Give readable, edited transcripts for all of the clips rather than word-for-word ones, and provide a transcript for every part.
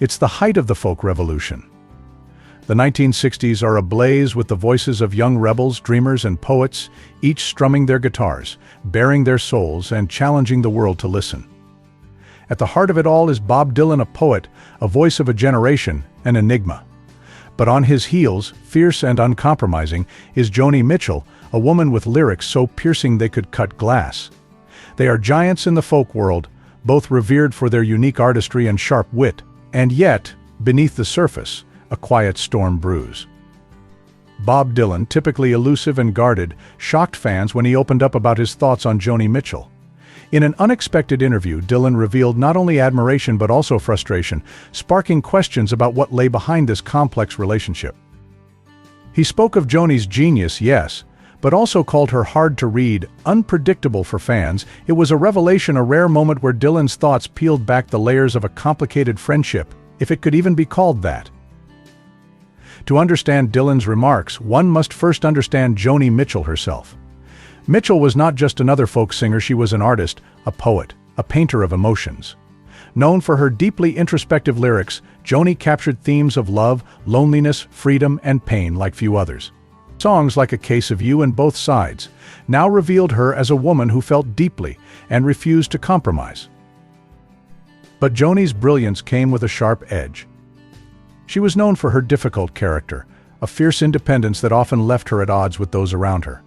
It's the height of the folk revolution. The 1960s are ablaze with the voices of young rebels, dreamers, and poets, each strumming their guitars, baring their souls, and challenging the world to listen. At the heart of it all is Bob Dylan, a poet, a voice of a generation, an enigma. But on his heels, fierce and uncompromising, is Joni Mitchell, a woman with lyrics so piercing they could cut glass. They are giants in the folk world, both revered for their unique artistry and sharp wit, and yet, beneath the surface, a quiet storm brews. Bob Dylan, typically elusive and guarded, shocked fans when he opened up about his thoughts on Joni Mitchell. In an unexpected interview, Dylan revealed not only admiration but also frustration, sparking questions about what lay behind this complex relationship. He spoke of Joni's genius, yes, but also called her hard to read, unpredictable for fans. It was a revelation, a rare moment where Dylan's thoughts peeled back the layers of a complicated friendship, if it could even be called that. To understand Dylan's remarks, one must first understand Joni Mitchell herself. Mitchell was not just another folk singer, she was an artist, a poet, a painter of emotions. Known for her deeply introspective lyrics, Joni captured themes of love, loneliness, freedom, and pain like few others. Songs like A Case of You and Both Sides now revealed her as a woman who felt deeply and refused to compromise. But Joni's brilliance came with a sharp edge. She was known for her difficult character, a fierce independence that often left her at odds with those around her.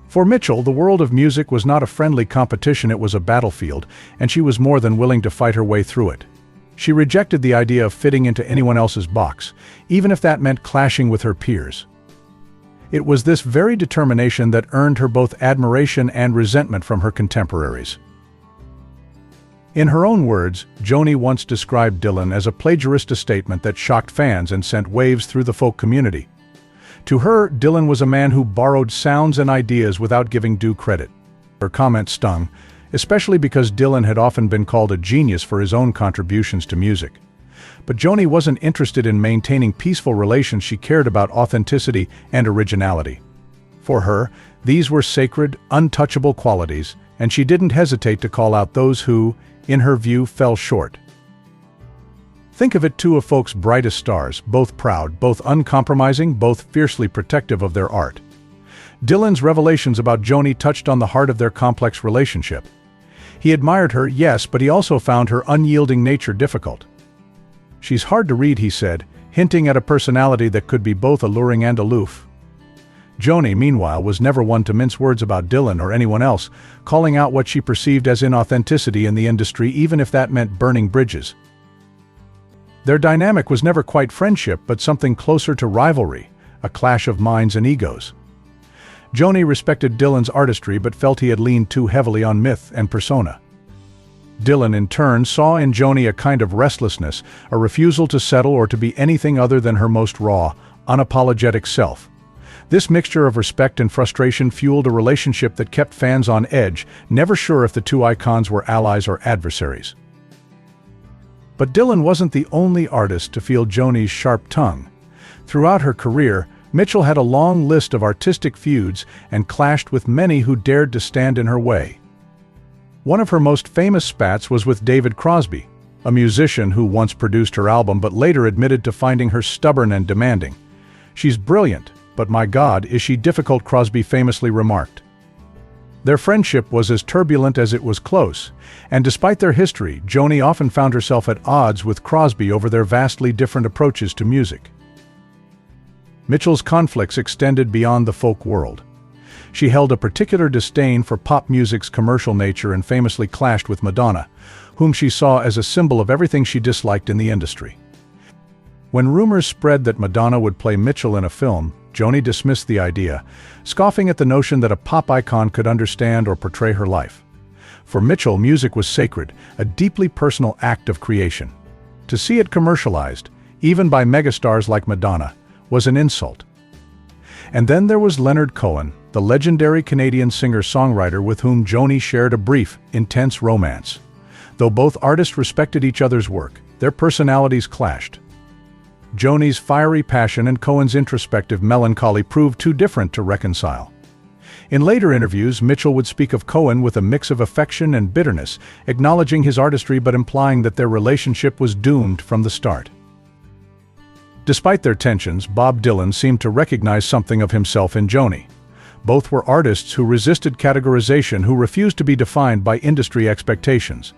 For Mitchell, the world of music was not a friendly competition, it was a battlefield, and she was more than willing to fight her way through it. She rejected the idea of fitting into anyone else's box, even if that meant clashing with her peers. It was this very determination that earned her both admiration and resentment from her contemporaries. In her own words, Joni once described Dylan as a plagiarist, a statement that shocked fans and sent waves through the folk community. To her, Dylan was a man who borrowed sounds and ideas without giving due credit. Her comment stung, especially because Dylan had often been called a genius for his own contributions to music. But Joni wasn't interested in maintaining peaceful relations, she cared about authenticity and originality. For her, these were sacred, untouchable qualities, and she didn't hesitate to call out those who, in her view, fell short. Think of it, two of folk's brightest stars, both proud, both uncompromising, both fiercely protective of their art. Dylan's revelations about Joni touched on the heart of their complex relationship. He admired her, yes, but he also found her unyielding nature difficult. "She's hard to read," he said, hinting at a personality that could be both alluring and aloof. Joni, meanwhile, was never one to mince words about Dylan or anyone else, calling out what she perceived as inauthenticity in the industry, even if that meant burning bridges. Their dynamic was never quite friendship, but something closer to rivalry, a clash of minds and egos. Joni respected Dylan's artistry but felt he had leaned too heavily on myth and persona. Dylan, in turn, saw in Joni a kind of restlessness, a refusal to settle or to be anything other than her most raw, unapologetic self. This mixture of respect and frustration fueled a relationship that kept fans on edge, never sure if the two icons were allies or adversaries. But Dylan wasn't the only artist to feel Joni's sharp tongue. Throughout her career, Mitchell had a long list of artistic feuds and clashed with many who dared to stand in her way. One of her most famous spats was with David Crosby, a musician who once produced her album but later admitted to finding her stubborn and demanding. "She's brilliant, but my God, is she difficult," Crosby famously remarked. Their friendship was as turbulent as it was close, and despite their history, Joni often found herself at odds with Crosby over their vastly different approaches to music. Mitchell's conflicts extended beyond the folk world. She held a particular disdain for pop music's commercial nature and famously clashed with Madonna, whom she saw as a symbol of everything she disliked in the industry. When rumors spread that Madonna would play Mitchell in a film, Joni dismissed the idea, scoffing at the notion that a pop icon could understand or portray her life. For Mitchell, music was sacred, a deeply personal act of creation. To see it commercialized, even by megastars like Madonna, was an insult. And then there was Leonard Cohen, the legendary Canadian singer-songwriter with whom Joni shared a brief, intense romance. Though both artists respected each other's work, their personalities clashed. Joni's fiery passion and Cohen's introspective melancholy proved too different to reconcile. In later interviews, Mitchell would speak of Cohen with a mix of affection and bitterness, acknowledging his artistry but implying that their relationship was doomed from the start. Despite their tensions, Bob Dylan seemed to recognize something of himself in Joni. Both were artists who resisted categorization, who refused to be defined by industry expectations.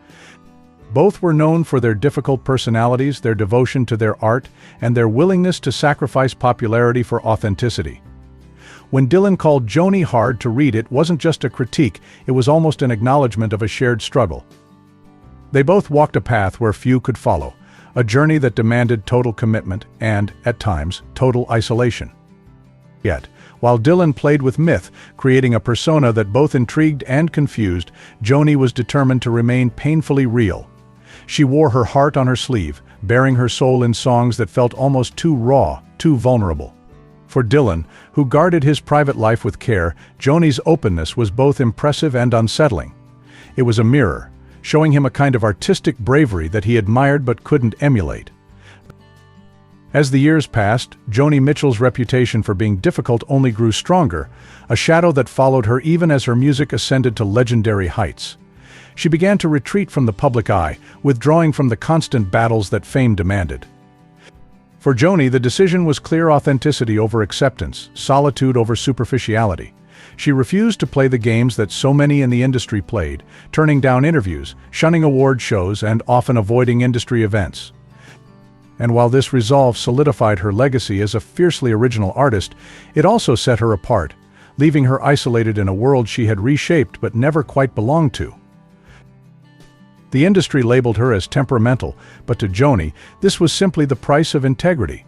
Both were known for their difficult personalities, their devotion to their art, and their willingness to sacrifice popularity for authenticity. When Dylan called Joni hard to read, it wasn't just a critique, it was almost an acknowledgement of a shared struggle. They both walked a path where few could follow, a journey that demanded total commitment and, at times, total isolation. Yet, while Dylan played with myth, creating a persona that both intrigued and confused, Joni was determined to remain painfully real. She wore her heart on her sleeve, bearing her soul in songs that felt almost too raw, too vulnerable. For Dylan, who guarded his private life with care, Joni's openness was both impressive and unsettling. It was a mirror, showing him a kind of artistic bravery that he admired but couldn't emulate. As the years passed, Joni Mitchell's reputation for being difficult only grew stronger, a shadow that followed her even as her music ascended to legendary heights. She began to retreat from the public eye, withdrawing from the constant battles that fame demanded. For Joni, the decision was clear: authenticity over acceptance, solitude over superficiality. She refused to play the games that so many in the industry played, turning down interviews, shunning award shows, and often avoiding industry events. And while this resolve solidified her legacy as a fiercely original artist, it also set her apart, leaving her isolated in a world she had reshaped but never quite belonged to. The industry labeled her as temperamental, but to Joni, this was simply the price of integrity.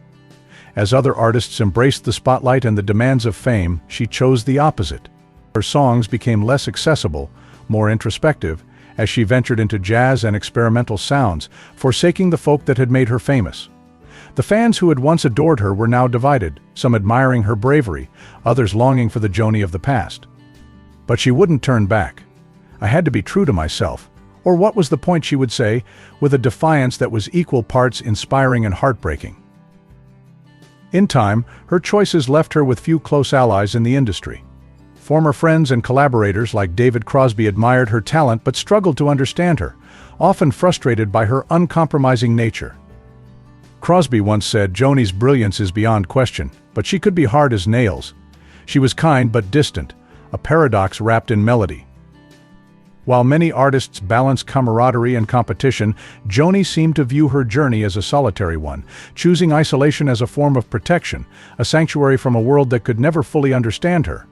As other artists embraced the spotlight and the demands of fame, she chose the opposite. Her songs became less accessible, more introspective, as she ventured into jazz and experimental sounds, forsaking the folk that had made her famous. The fans who had once adored her were now divided, some admiring her bravery, others longing for the Joni of the past. But she wouldn't turn back. "I had to be true to myself." Or what was the point, she would say, with a defiance that was equal parts inspiring and heartbreaking. In time, her choices left her with few close allies in the industry. Former friends and collaborators like David Crosby admired her talent but struggled to understand her, often frustrated by her uncompromising nature. Crosby once said, "Joni's brilliance is beyond question, but she could be hard as nails. She was kind but distant, a paradox wrapped in melody." While many artists balance camaraderie and competition, Joni seemed to view her journey as a solitary one, choosing isolation as a form of protection, a sanctuary from a world that could never fully understand her.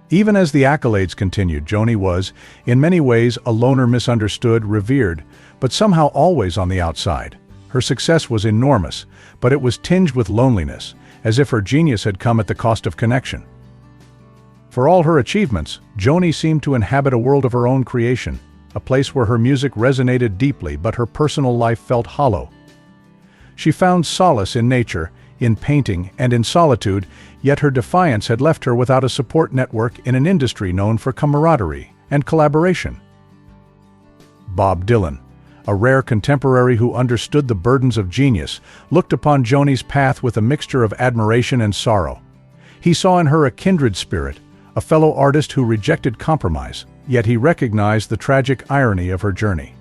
Even as the accolades continued, Joni was, in many ways, a loner, misunderstood, revered, but somehow always on the outside. Her success was enormous, but it was tinged with loneliness, as if her genius had come at the cost of connection. For all her achievements, Joni seemed to inhabit a world of her own creation, a place where her music resonated deeply but her personal life felt hollow. She found solace in nature, in painting, and in solitude, yet her defiance had left her without a support network in an industry known for camaraderie and collaboration. Bob Dylan, a rare contemporary who understood the burdens of genius, looked upon Joni's path with a mixture of admiration and sorrow. He saw in her a kindred spirit, a fellow artist who rejected compromise, yet he recognized the tragic irony of her journey.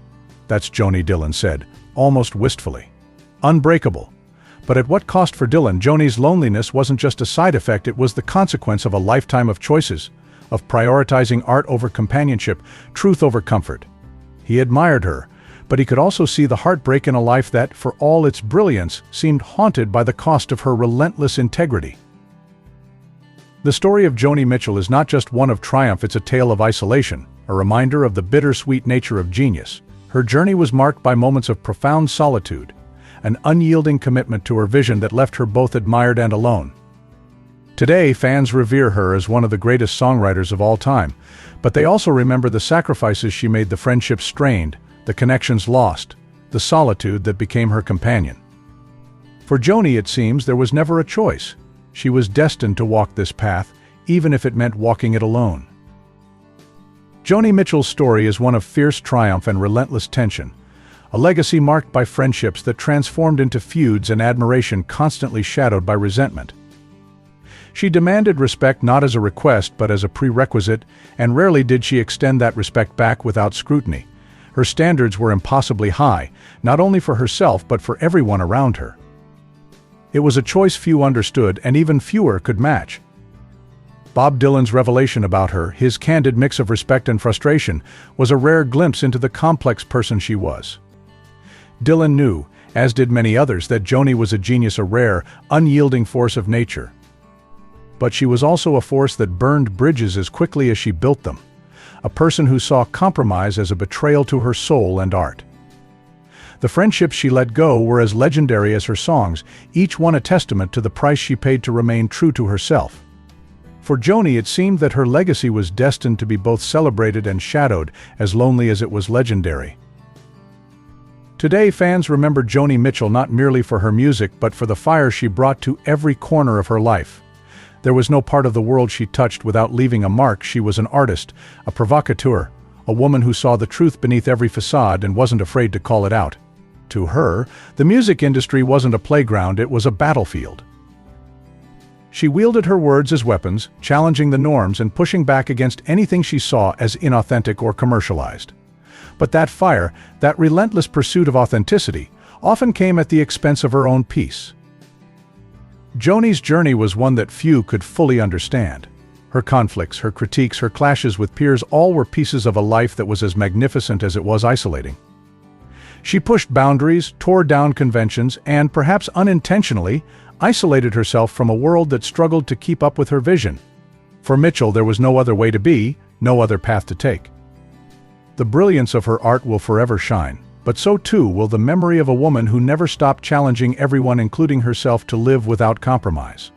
"That's Joni," Dylan said, almost wistfully. "Unbreakable." But at what cost for Dylan? Joni's loneliness wasn't just a side effect, it was the consequence of a lifetime of choices, of prioritizing art over companionship, truth over comfort. He admired her, but he could also see the heartbreak in a life that, for all its brilliance, seemed haunted by the cost of her relentless integrity. The story of Joni Mitchell is not just one of triumph, it's a tale of isolation, a reminder of the bittersweet nature of genius. Her journey was marked by moments of profound solitude, an unyielding commitment to her vision that left her both admired and alone. Today, fans revere her as one of the greatest songwriters of all time, but they also remember the sacrifices she made, the friendships strained, the connections lost, the solitude that became her companion. For Joni, it seems, there was never a choice. She was destined to walk this path, even if it meant walking it alone. Joni Mitchell's story is one of fierce triumph and relentless tension, a legacy marked by friendships that transformed into feuds and admiration constantly shadowed by resentment. She demanded respect not as a request but as a prerequisite, and rarely did she extend that respect back without scrutiny. Her standards were impossibly high, not only for herself but for everyone around her. It was a choice few understood and even fewer could match. Bob Dylan's revelation about her, his candid mix of respect and frustration, was a rare glimpse into the complex person she was. Dylan knew, as did many others, that Joni was a genius, a rare, unyielding force of nature. But she was also a force that burned bridges as quickly as she built them, a person who saw compromise as a betrayal to her soul and art. The friendships she let go were as legendary as her songs, each one a testament to the price she paid to remain true to herself. For Joni, it seemed that her legacy was destined to be both celebrated and shadowed, as lonely as it was legendary. Today, fans remember Joni Mitchell not merely for her music but for the fire she brought to every corner of her life. There was no part of the world she touched without leaving a mark. She was an artist, a provocateur, a woman who saw the truth beneath every facade and wasn't afraid to call it out. To her, the music industry wasn't a playground, it was a battlefield. She wielded her words as weapons, challenging the norms and pushing back against anything she saw as inauthentic or commercialized. But that fire, that relentless pursuit of authenticity, often came at the expense of her own peace. Joni's journey was one that few could fully understand. Her conflicts, her critiques, her clashes with peers all were pieces of a life that was as magnificent as it was isolating. She pushed boundaries, tore down conventions, and, perhaps unintentionally, isolated herself from a world that struggled to keep up with her vision. For Mitchell, there was no other way to be, no other path to take. The brilliance of her art will forever shine, but so too will the memory of a woman who never stopped challenging everyone, including herself, to live without compromise.